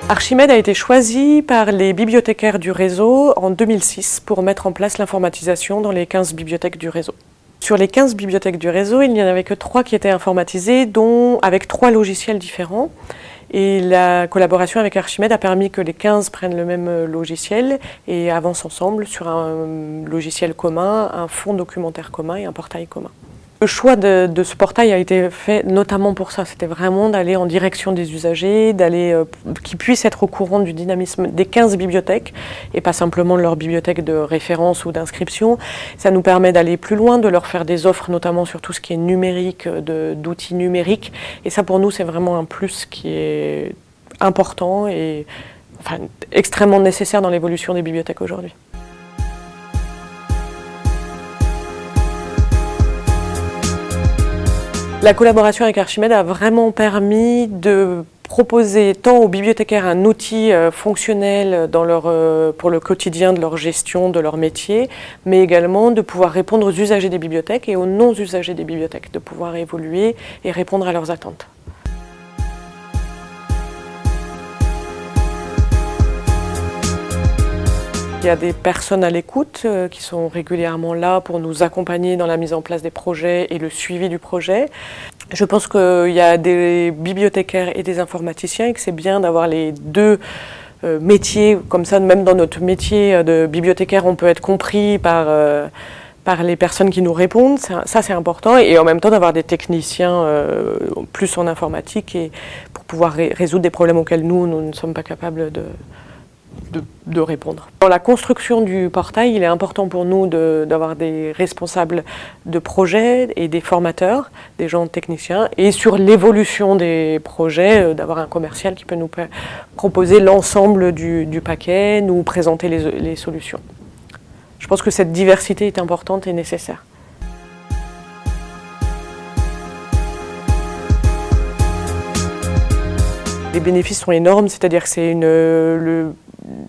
Archimède a été choisi par les bibliothécaires du réseau en 2006 pour mettre en place l'informatisation dans les 15 bibliothèques du réseau. Sur les 15 bibliothèques du réseau, il n'y en avait que 3 qui étaient informatisées, dont avec 3 logiciels différents. Et la collaboration avec Archimède a permis que les 15 prennent le même logiciel et avancent ensemble sur un logiciel commun, un fonds documentaire commun et un portail commun. Le choix de ce portail a été fait notamment pour ça, c'était vraiment d'aller en direction des usagers, qu'ils puissent être au courant du dynamisme des 15 bibliothèques et pas simplement de leur bibliothèque de référence ou d'inscription. Ça nous permet d'aller plus loin, de leur faire des offres notamment sur tout ce qui est numérique, d'outils numériques. Et ça pour nous c'est vraiment un plus qui est important et extrêmement nécessaire dans l'évolution des bibliothèques aujourd'hui. La collaboration avec Archimède a vraiment permis de proposer tant aux bibliothécaires un outil fonctionnel pour le quotidien de leur gestion, de leur métier, mais également de pouvoir répondre aux usagers des bibliothèques et aux non-usagers des bibliothèques, de pouvoir évoluer et répondre à leurs attentes. Il y a des personnes à l'écoute qui sont régulièrement là pour nous accompagner dans la mise en place des projets et le suivi du projet. Je pense qu'il y a des bibliothécaires et des informaticiens et que c'est bien d'avoir les deux métiers. Comme ça, même dans notre métier de bibliothécaire, on peut être compris par les personnes qui nous répondent. Ça, c'est important. Et en même temps, d'avoir des techniciens plus en informatique et pour pouvoir résoudre des problèmes auxquels nous ne sommes pas capables de répondre. Dans la construction du portail, il est important pour nous d'avoir des responsables de projet et des formateurs, des gens techniciens, et sur l'évolution des projets, d'avoir un commercial qui peut nous proposer l'ensemble du paquet, nous présenter les solutions. Je pense que cette diversité est importante et nécessaire. Les bénéfices sont énormes, c'est-à-dire que c'est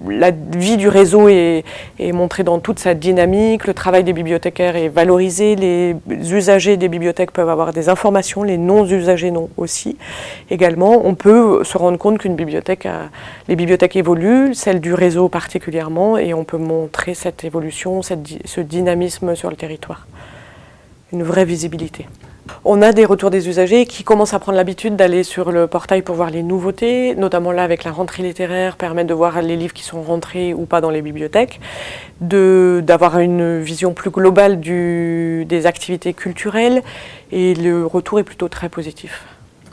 la vie du réseau est montrée dans toute sa dynamique, le travail des bibliothécaires est valorisé, les usagers des bibliothèques peuvent avoir des informations, les non-usagers non aussi. Également, on peut se rendre compte qu'une bibliothèque, les bibliothèques évoluent, celle du réseau particulièrement, et on peut montrer cette évolution, ce dynamisme sur le territoire. Une vraie visibilité. On a des retours des usagers qui commencent à prendre l'habitude d'aller sur le portail pour voir les nouveautés, notamment là avec la rentrée littéraire, permettre de voir les livres qui sont rentrés ou pas dans les bibliothèques, d'avoir une vision plus globale des activités culturelles, et le retour est plutôt très positif.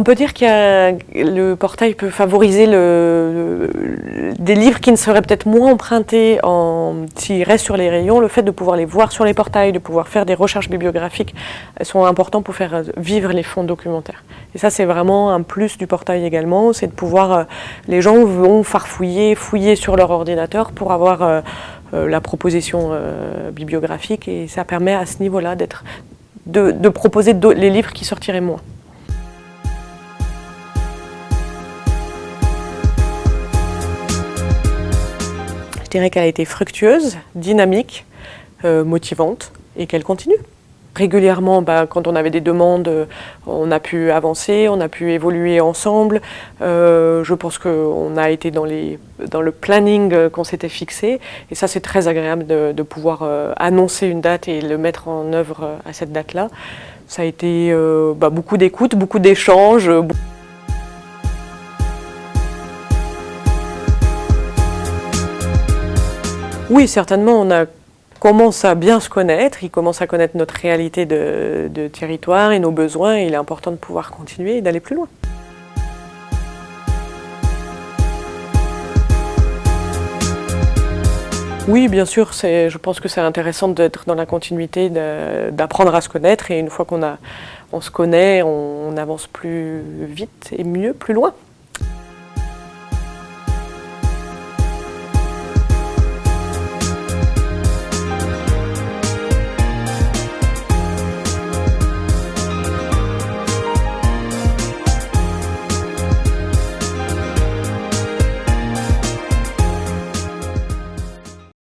On peut dire que le portail peut favoriser des livres qui ne seraient peut-être moins empruntés s'ils restent sur les rayons. Le fait de pouvoir les voir sur les portails, de pouvoir faire des recherches bibliographiques sont importants pour faire vivre les fonds documentaires. Et ça, c'est vraiment un plus du portail également, c'est de pouvoir, les gens vont farfouiller, fouiller sur leur ordinateur pour avoir la proposition bibliographique, et ça permet à ce niveau-là de proposer les livres qui sortiraient moins. Je dirais qu'elle a été fructueuse, dynamique, motivante, et qu'elle continue. Régulièrement, quand on avait des demandes, on a pu avancer, on a pu évoluer ensemble. Je pense qu'on a été dans le planning qu'on s'était fixé, et ça c'est très agréable de pouvoir annoncer une date et le mettre en œuvre à cette date-là. Ça a été beaucoup d'écoute, beaucoup d'échanges. Oui, certainement, on commence à bien se connaître, il commence à connaître notre réalité de territoire et nos besoins, et il est important de pouvoir continuer et d'aller plus loin. Oui, bien sûr, je pense que c'est intéressant d'être dans la continuité, d'apprendre à se connaître, et une fois qu'on se connaît, on avance plus vite et mieux, plus loin.